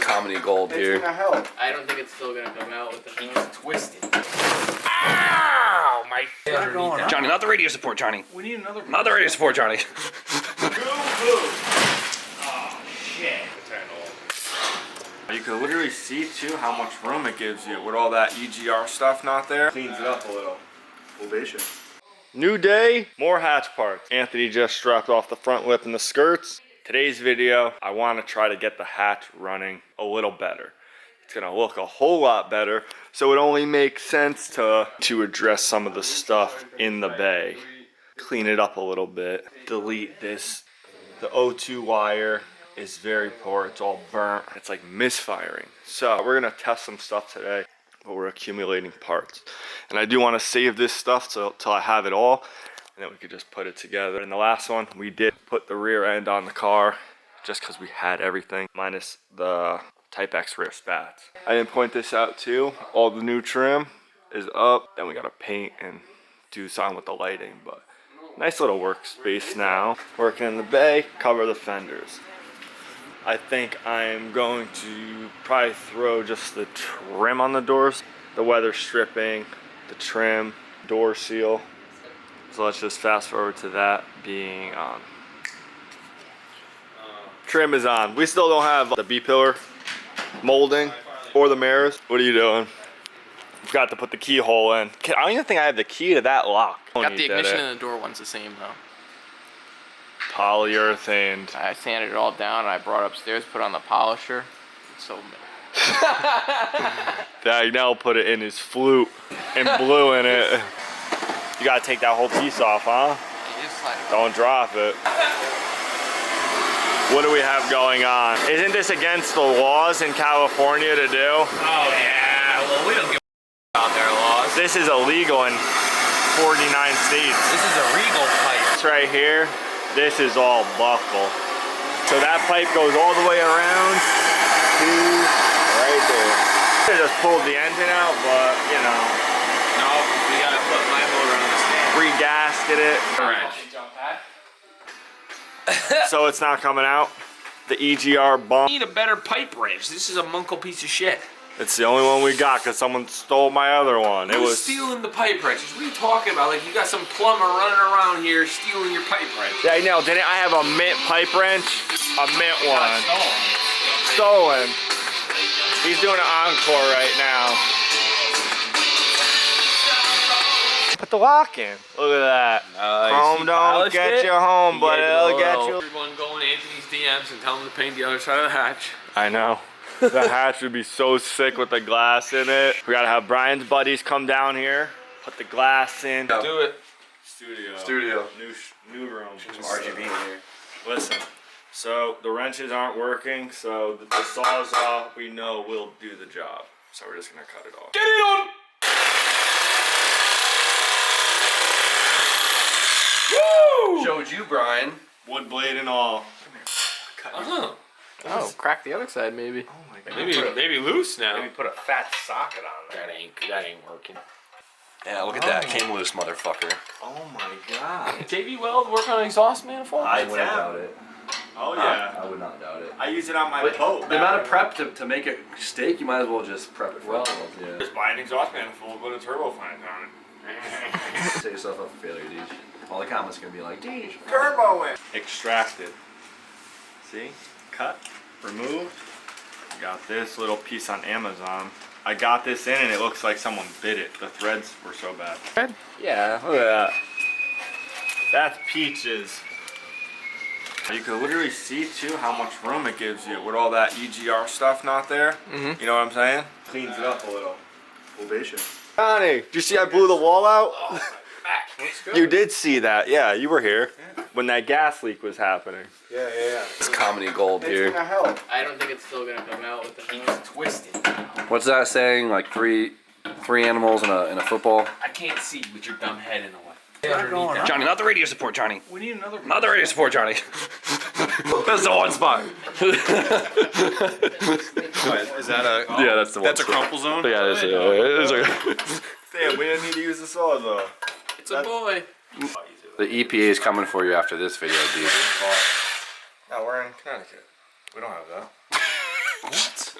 comedy gold here. It's gonna help. I don't think it's still gonna come out with the Keep twisted. Ow! My Johnny, not the radio support, Johnny. We need another. Not the radio support, Johnny. Oh shit. You can literally see too how much room it gives you with all that EGR stuff not there. Cleans it up a little. Ovation. New day, more hatch parts. Anthony just strapped off the front lip and the skirts. Today's video, I want to try to get the hatch running a little better. It's gonna look a whole lot better, so it only makes sense to address some of the stuff in the bay. Clean it up a little bit. Delete this. The O2 wire is very poor. It's all burnt. It's like misfiring. So we're gonna test some stuff today, but we're accumulating parts. And I do want to save this stuff till I have it all, and then we could just put it together. And the last one, we did put the rear end on the car just because we had everything, minus the Type X rear spats. I didn't point this out too. All the new trim is up. Then we gotta paint and do something with the lighting, but nice little workspace now. Working in the bay, cover the fenders. I think I'm going to probably throw just the trim on the doors, the weather stripping, the trim, door seal. So let's just fast forward to that being on. Trim is on. We still don't have the B-pillar molding or the mirrors. What are you doing? Forgot to put the keyhole in. I don't even think I have the key to that lock. Got the ignition and the door one's the same though. Polyurethane. I sanded it all down and I brought it upstairs, put on the polisher. So Now put it in his flute and blew in it. You gotta take that whole piece off, huh? Don't drop it. What do we have going on? Isn't this against the laws in California to do? Oh yeah, well we don't give about their laws. This is illegal in 49 states. This is a regal pipe. This right here, this is all buckle. So that pipe goes all the way around to right there. I just pulled the engine out, but you know. No, we gotta put my motor on the stand. Re-gasket it. Alright. So it's not coming out. The EGR bump. Need a better pipe wrench. This is a munkle piece of shit. It's the only one we got because someone stole my other one. It was stealing the pipe wrenches. What are you talking about? Like you got some plumber running around here stealing your pipe wrench. Yeah, I know. Didn't I have a mint pipe wrench? A mint one. Stolen. He's doing an encore right now. Put the lock in. Look at that. Chrome don't get you home, but it'll get you. Everyone go in Anthony's DMs and tell him to paint the other side of the hatch. I know. The hatch would be so sick with the glass in it. We gotta have Brian's buddies come down here, put the glass in. Do it. Studio. New room. Some RGB in here. Listen. So the wrenches aren't working, so the sawzall we know will do the job. So we're just gonna cut it off. Get it on! Woo! Showed you, Brian. Wood blade and all. Oh, crack the other side maybe. Oh my god. Maybe loose now. Maybe put a fat socket on there. That ain't working. Yeah, look at that. Came loose, motherfucker. Oh my god. JB Weld work on an exhaust manifold? I wouldn't doubt it. Oh yeah. I would not doubt it. I use it on my But boat. the amount of prep to make a steak, you might as well just prep it for Well, yeah. Just buy an exhaust manifold with a turbo fan on it. Set yourself up for failure, Deej. All the comments are gonna be like, Deej. Turbo in. Extracted. See? Cut. Removed. Got this little piece on Amazon. I got this in and it looks like someone bit it. The threads were so bad. Yeah, look at that. That's peaches. You can literally see too how much room it gives you with all that EGR stuff not there. You know what I'm saying? Cleans it up a little. Ovation. Johnny, did you see I blew the wall out? Looks good. You did see that. Yeah, you were here when that gas leak was happening. Yeah. It's comedy gold It's here. gonna help. I don't think it's still gonna come out with the Keep twisted. What's that saying? Like three animals in a football? I can't see with your dumb head in the way. Johnny, not the radio support, Johnny. We need another. Not the radio support, Johnny. That's the one spot. Is that a? Yeah, that's the one. That's a crumple zone. Yeah, that's it. Damn, we didn't need to use the saw though. It's a boy. The EPA is coming for you after this video, dude. No, we're in Connecticut. We don't have that. What?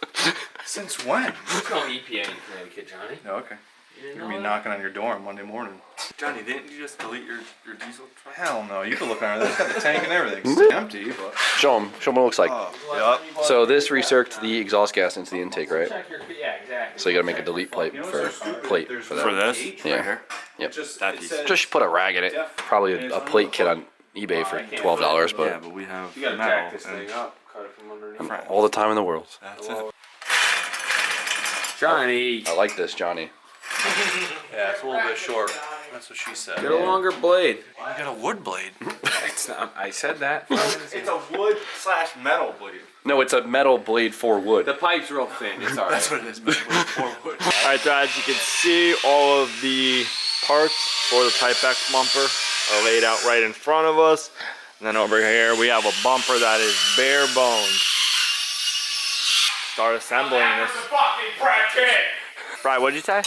Since when? There's no EPA in Connecticut, Johnny. Oh, okay. You didn't You're know gonna be that? knocking on your door Monday morning. Johnny, didn't you just delete your diesel truck? Hell no, you can look under there. It's got the tank and everything. It's still empty, but. Show them what it looks like. Oh, yep. So this recirculates the exhaust gas into the intake, right? Yeah, exactly. So you gotta make a delete plate for that. For this? Yeah. Right here? Yep. That piece. Just put a rag in it. Probably a plate kit on eBay for $12, Yeah, but but we have You gotta metal. jack this thing up, cut it from underneath. all the time in the world. That's it. Johnny, I like this, Johnny. Yeah, it's a little bit short. That's what she said. get a longer blade. I got a wood blade. It's not, I said that. It's a wood/metal blade. No, it's a metal blade for wood. The pipe's real thin. It's alright. That's what it is. Metal blade for wood. Alright, so as you can see, all of the parts for the Type X bumper are laid out right in front of us. And then over here, we have a bumper that is bare bones. Start assembling this. Brian, what'd you say?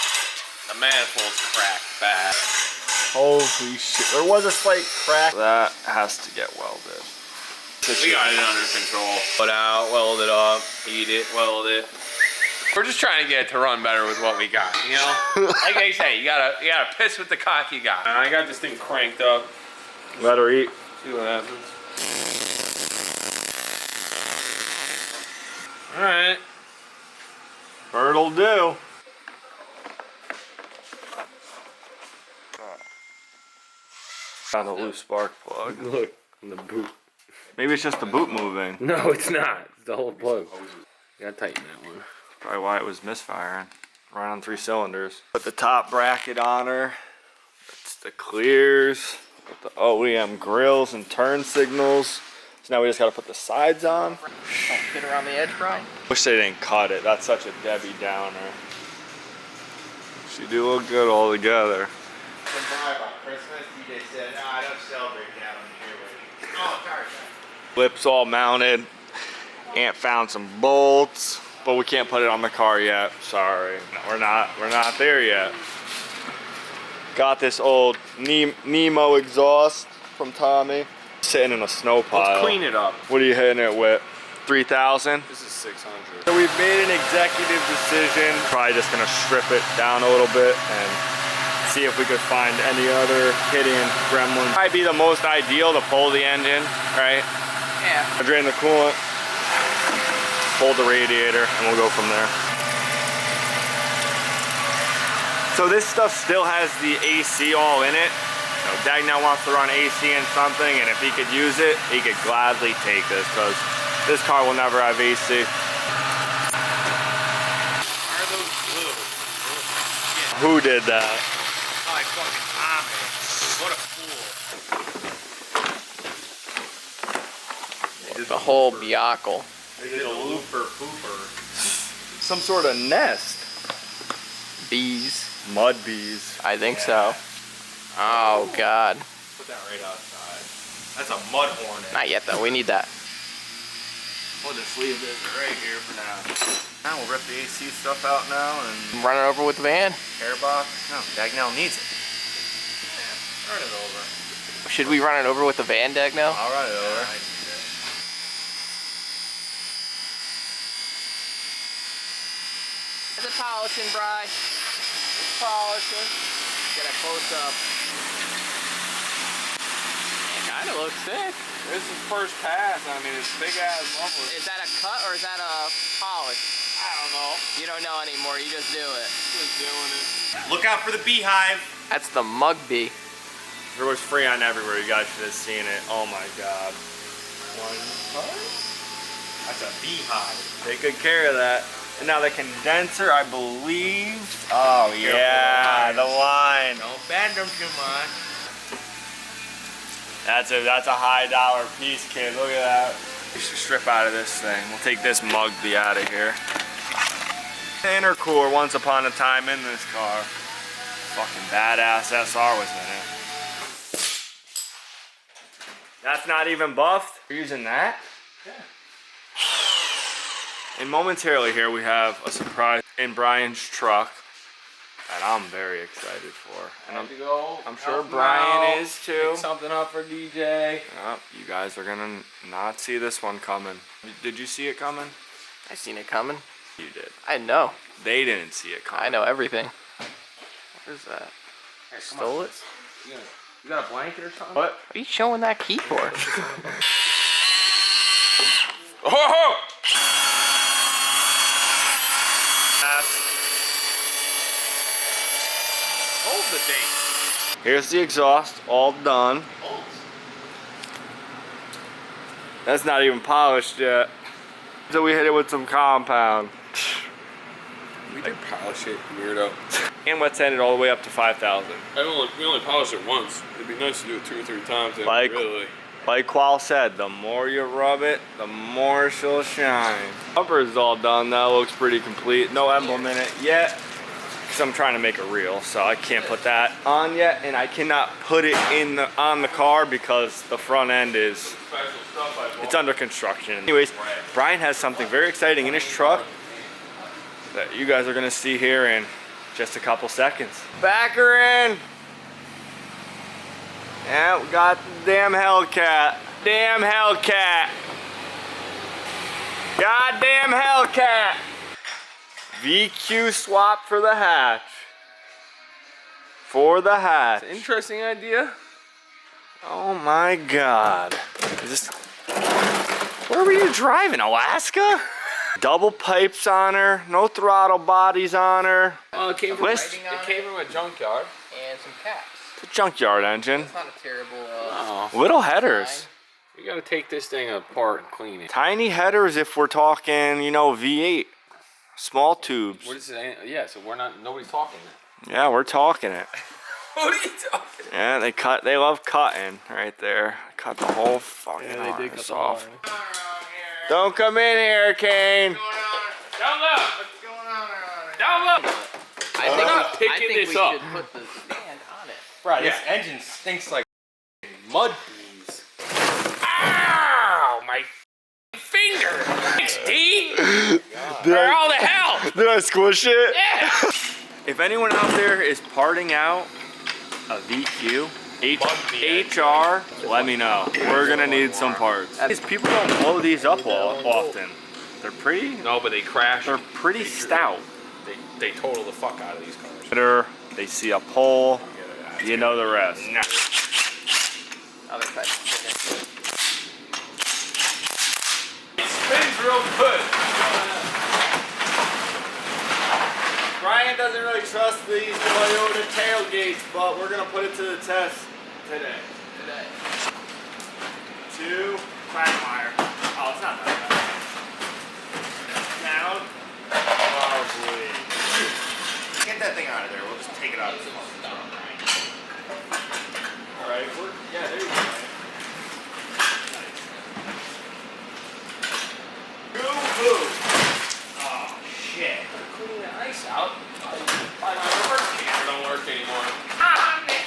The manifold's cracked bad. Holy shit. There was a slight crack. That has to get welded. We got it under control. Put out, weld it up, heat it, weld it. We're just trying to get it to run better with what we got, you know? Like they say, you gotta piss with the cock you got. I got this thing cranked up. Let her eat. See what happens. Alright. Bird'll do. Found a loose spark plug. Look, in the boot. Maybe it's just the boot moving. No, it's not. It's the whole plug. You gotta tighten that one. Probably why it was misfiring. Right on 3 cylinders. Put the top bracket on her. That's the clears. With the OEM grills and turn signals. So now we just gotta put the sides on. Fit around the edge, Brian. Wish they didn't cut it. That's such a Debbie Downer. She do look good all together. When Brian about Christmas, DJ said, "No, I don't celebrate that on here." Oh, sorry. Lips all mounted. Aunt found some bolts, but we can't put it on the car yet. Sorry, we're not there yet. Got this old Nemo exhaust from Tommy, sitting in a snow pile. Let's clean it up. What are you hitting it with? 3,000. This is 600. So we've made an executive decision. Probably just gonna strip it down a little bit and see if we could find any other hidden gremlins. Might be the most ideal to pull the engine, right? Yeah. Drain the coolant, hold the radiator, and we'll go from there. So this stuff still has the AC all in it. You know, Djnoway wants to run AC in something, and if he could use it, he could gladly take this, because this car will never have AC. Are those blue? Who did that? Oh, I fucking Tommy. What a fool. The whole Biacle. They did a looper pooper. Some sort of nest. Bees. Mud bees. I think so. Oh, God. Put that right outside. That's a mud hornet. Not yet, though. We need that. We'll just leave this right here for now. Now we'll rip the AC stuff out now and Run it over with the van. air box. No, Djnoway needs it. Turn it over. Should we run it over with the van, Djnoway? I'll run it over. It's a polishing, Bri. Polishing. Get a close up. It kind of looks thick. This is first pass. I mean, it's big ass muffler. Is that a cut or is that a polish? I don't know. You don't know anymore. You just do it. Just doing it. Look out for the beehive. That's the mug bee. There was Freon everywhere. You guys should have seen it. Oh my God. That's a beehive. Take good care of that. And now the condenser, I believe. Oh yeah, the line. Don't bend them too much. That's a high dollar piece, kid. Look at that. We should strip out of this thing. We'll take this mug bee out of here. Intercooler once upon a time in this car. Fucking badass SR was in it. That's not even buffed? You're using that? Yeah. And momentarily here we have a surprise in Brian's truck that I'm very excited for. And I'm sure Brian is too. Pick something up for DJ. You guys are gonna not see this one coming. Did you see it coming? I seen it coming. You did. I know. They didn't see it coming. I know everything. What is that? Stole it? You got a blanket or something? What? What are you showing that key for? Oh! Hold the thing. Here's the exhaust, all done. That's not even polished yet. So we hit it with some compound. We did polish it, weirdo. And wet sand it all the way up to 5,000. We only polished it once. It'd be nice to do it 2 or 3 times. Like Qual said, the more you rub it, the more she'll shine. Bumper is all done now, looks pretty complete. No emblem in it yet, because I'm trying to make a reel, so I can't put that on yet, and I cannot put it on the car because the front end is, it's under construction. Anyways, Brian has something very exciting in his truck that you guys are gonna see here in just a couple seconds. Back her in. Yeah, we got the damn Hellcat. Damn Hellcat. Goddamn Hellcat. VQ swap for the hatch. For the hatch. Interesting idea. Oh my God. Is this... Where were you driving, Alaska? Double pipes on her, no throttle bodies on her. Oh, it came from, List- it came from a junkyard. And some caps. It's a junkyard engine. It's not a terrible. Little headers. You gotta take this thing apart and clean it. Tiny headers if we're talking, you know, V8. Small tubes. What is it? Yeah, so nobody's talking then. Yeah, we're talking it. What are you talking? Yeah, they love cutting right there. Cut the whole fucking harness off. Don't come in here, Kane. Down low! What's going on around here? Down low! I think picking we this up. should put the stand on it. Right, this engine stinks like mud bees. Ow! My finger! Thanks, D! Where all the hell? Did I squish it? Yeah! If anyone out there is parting out a VQ, HR, let me know. We're gonna need some parts. These people don't blow these up often. They're pretty. No, but they crash. They're pretty stout. They total the fuck out of these cars. They see a pole, you know the rest. Other side. It spins real good. Brian doesn't really trust these Toyota tailgates, but we're gonna put it to the test today. 2 quagmire. Oh, it's not that bad. Down. Lovely. Get that thing out of there. We'll just take it out of the Alright, yeah, there you go. Boo-boo. Oh, shit. Cleaning the ice out. My reverse camera don't work anymore.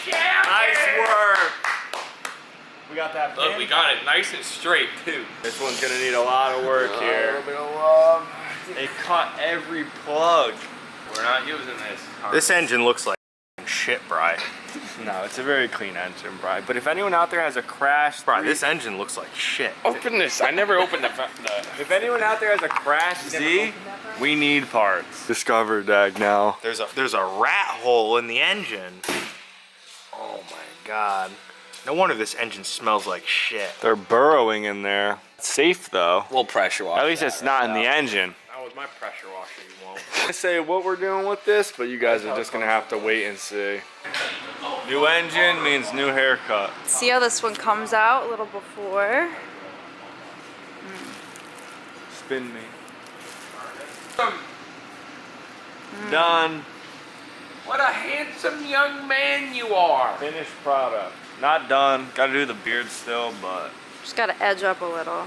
Nice work. We got that Look, pin? we got it nice and straight too. This one's gonna need a lot of work here. They cut every plug. We're not using this. This engine looks like shit, Bri. No, it's a very clean engine, Brian. But if anyone out there has a crashed... Bri, this engine looks like shit. Open this. I never opened the. If anyone out there has a crashed Z, we need parts. Discover Dag now. There's a rat hole in the engine. Oh my God. No wonder this engine smells like shit. They're burrowing in there. It's safe though. We'll pressure wash. At least it's not in the engine. Not with my pressure washer, you won't. I say what we're doing with this, but you guys are just gonna have to wait and see. New engine means new haircut. See how this one comes out a little before? Spin me. Done. What a handsome young man you are. Finished product. Not done. Gotta do the beard still, but Just gotta edge up a little.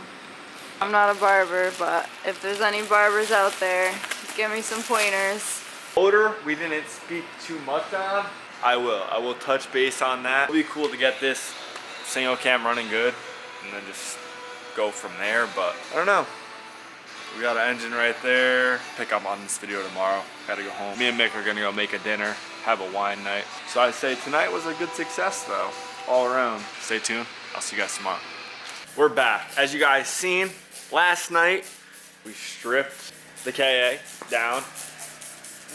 I'm not a barber, but if there's any barbers out there, give me some pointers. motor we didn't speak too much on. I will touch base on that. It'll be cool to get this single cam running good and then just go from there, but I don't know. We got an engine right there. Pick up on this video tomorrow. Gotta go home. Me and Mick are gonna go make a dinner, have a wine night. So I'd say tonight was a good success though, all around. Stay tuned, I'll see you guys tomorrow. We're back. As you guys seen, last night we stripped the KA down.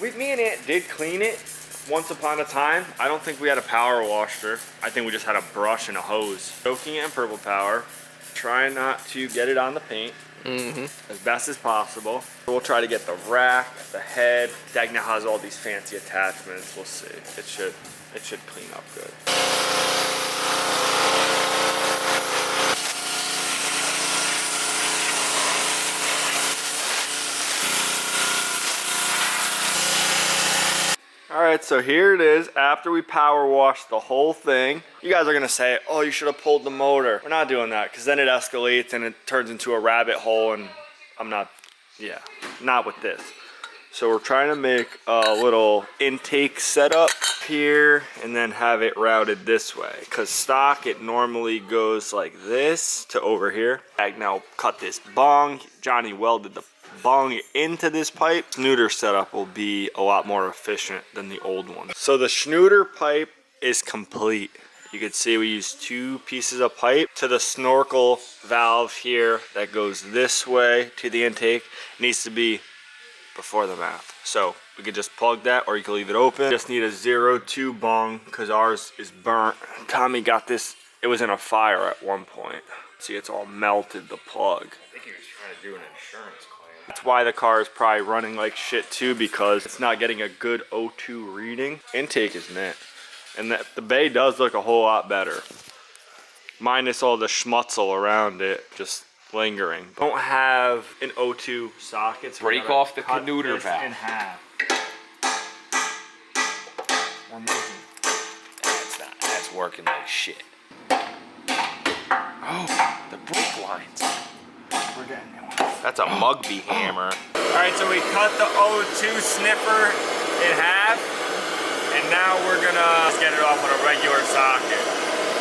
Me and Ant did clean it once upon a time. I don't think we had a power washer. I think we just had a brush and a hose. Soaking it in purple power. Trying not to get it on the paint as best as possible. We'll try to get the rack, the head. Djnoway has all these fancy attachments. We'll see. It should clean up good. Alright, so here it is after we power washed the whole thing. You guys are gonna say, oh, you should have pulled the motor. We're not doing that because then it escalates and it turns into a rabbit hole, and I'm not, not with this. So we're trying to make a little intake setup here and then have it routed this way. Because stock, it normally goes like this to over here. I now cut this bong. Johnny welded the bong into this pipe. Schnooter setup will be a lot more efficient than the old one. So the Schnooter pipe is complete. You can see we use 2 pieces of pipe to the snorkel valve here that goes this way to the intake. It needs to be before the mouth. So we could just plug that, or you can leave it open. Just need a 0.2 bong because ours is burnt. Tommy got this, it was in a fire at one point. See, it's all melted, the plug. I think he was trying to do an insurance claim. That's why the car is probably running like shit too, because it's not getting a good O2 reading. Intake is mint. And the bay does look a whole lot better. Minus all the schmutzel around it, just lingering. Don't have an O2 socket. So Break off the Knooter valve. In half. That's working like shit. Oh, the brake lines. We're getting new ones. That's a Mugby hammer. Alright, so we cut the O2 sniffer in half. And now we're gonna just get it off on a regular socket.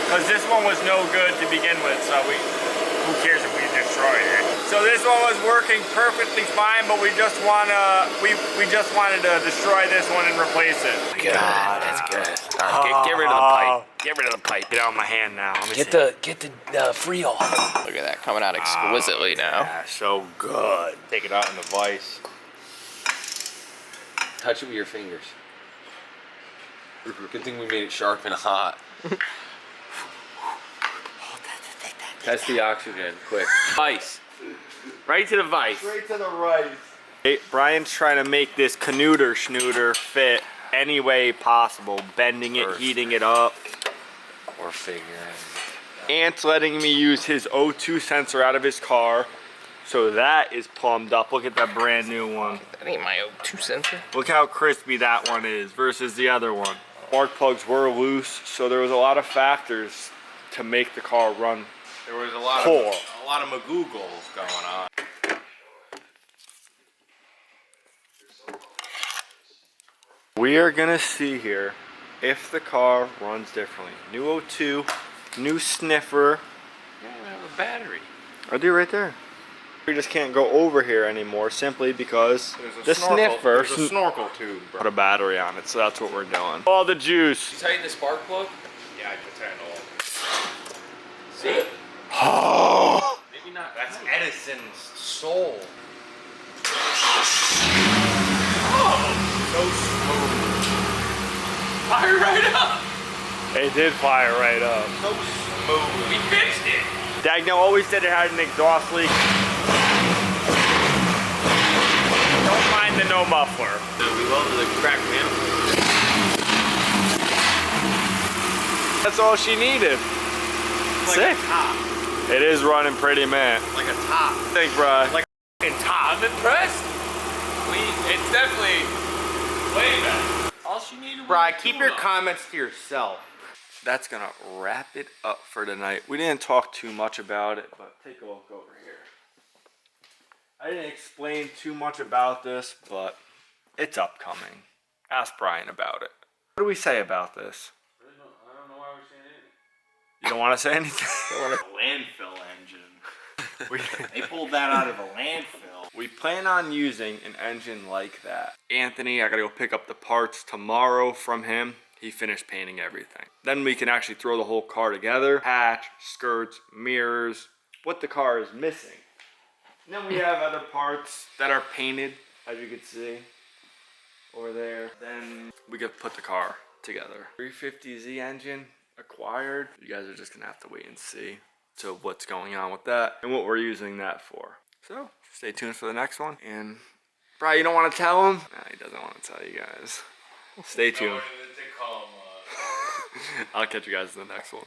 Because this one was no good to begin with, so who cares if we destroyed it. So this one was working perfectly fine, but we just wanted to destroy this one and replace it. Good. That's good. All right, get rid of the pipe. Get rid of the pipe. Get out of my hand now. Let me Get see. the Freon. Look at that coming out exquisitely now. Yeah, so good. Take it out in the vise. Touch it with your fingers. Good thing we made it sharp and hot. Test the oxygen, quick. Vice. Right to the vice. Straight to the right. Hey, Brian's trying to make this Knooter Schnooter fit any way possible. Bending it, heating it up. Or figuring. Ant's letting me use his O2 sensor out of his car. So that is plumbed up. Look at that brand new one. That ain't my O2 sensor. Look how crispy that one is versus the other one. Spark plugs were loose, so there was a lot of factors to make the car run. There was a lot of magoogles going on. We are gonna see here if the car runs differently. New O2, new sniffer. Yeah, we have a battery. Are they right there? We just can't go over here anymore simply because the sniffer There's a snorkel tube, bro. put a battery on it, so that's what we're doing. All the juice. You tighten the spark plug? Yeah, I can tighten all. See? Oh, Maybe not. That's Edison's soul. So smooth. Fire right up. it did fire right up. So smooth. We fixed it. Djnoway always said it had an exhaust leak. Don't mind the no muffler. We welded the cracked manifold. That's all she needed. Sick. It is running pretty, man. Like a top. Think, bro. Like a top. I'm impressed. It's definitely way better. All she needed was Bri, a keep your tune-up. comments to yourself. That's gonna wrap it up for tonight. We didn't talk too much about it, but take a look over here. I didn't explain too much about this, but it's upcoming. Ask Brian about it. What do we say about this? I don't know why we're saying anything. You don't want to say anything? Landfill engine. They pulled that out of a landfill. We plan on using an engine like that. Anthony, I gotta go pick up the parts tomorrow from him. He finished painting everything. Then we can actually throw the whole car together. Hatch, skirts, mirrors, what the car is missing. then we have other parts that are painted, as you can see over there. Then we could put the car together. 350Z engine acquired. You guys are just gonna have to wait and see to what's going on with that and what we're using that for. So stay tuned for the next one. And Brian, you don't want to tell him? Nah, he doesn't want to tell you guys. Stay tuned. I'll catch you guys in the next one.